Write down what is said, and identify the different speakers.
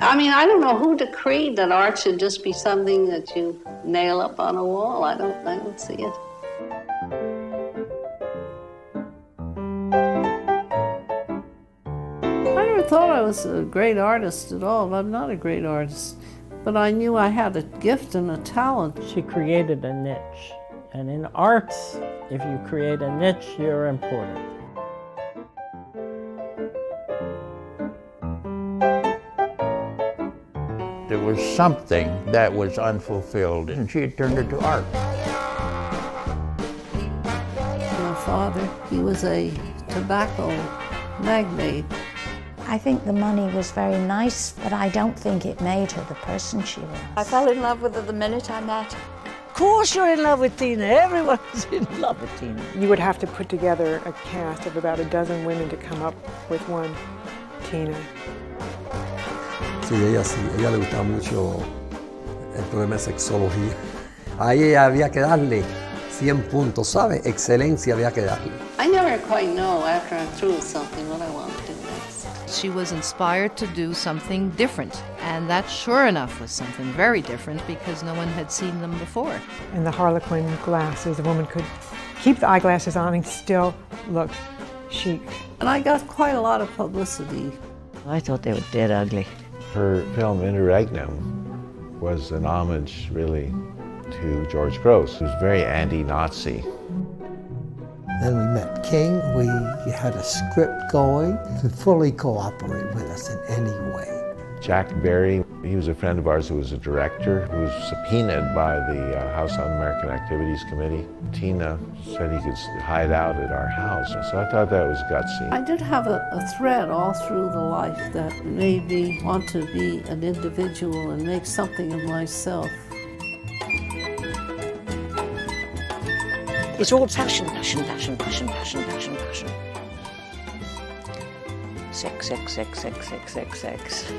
Speaker 1: I mean, I don't know who decreed that art should just be something that you nail up on a wall. I don't see it. I never thought I was a great artist at all. I'm not a great artist, but I knew I had a gift and a talent.
Speaker 2: She created a niche, and in arts, if you create a niche, you're important.
Speaker 3: There was something that was unfulfilled, and she had turned it to art.
Speaker 1: My father, he was a tobacco magnate.
Speaker 4: I think the money was very nice, but I don't think it made her the person she was.
Speaker 5: I fell in love with her the minute I met her.
Speaker 2: Of course you're in love with Tina. Everyone's in love with Tina.
Speaker 6: You would have to put together a cast of about a dozen women to come up with one Tina.
Speaker 7: Sí, ella le gustaba mucho el problema de sexología. Ahí ella había que darle 100 puntos, ¿sabe? Excelencia había que darle.
Speaker 1: I never quite know after I'm through with something what I want to do next.
Speaker 8: She was inspired to do something different, and that sure enough was something very different because no one had seen them before.
Speaker 6: And the Harlequin glasses, the woman could keep the eyeglasses on and still look chic.
Speaker 1: And I got quite a lot of publicity.
Speaker 2: I thought they were dead ugly.
Speaker 9: Her film Interregnum was an homage, really, to George Grosz, who's very anti-Nazi.
Speaker 10: Then we met King. We had a script going. He could fully cooperate with us in any way.
Speaker 9: Jack Barry, he was a friend of ours who was a director, who was subpoenaed by the House Un-American Activities Committee. Tina said he could hide out at our house, so I thought that was gutsy.
Speaker 1: I did have a thread all through the life that made me want to be an individual and make something of myself.
Speaker 2: It's all passion, passion, passion, passion, passion, passion, passion. Sex, sex, sex, sex, sex, sex, sex.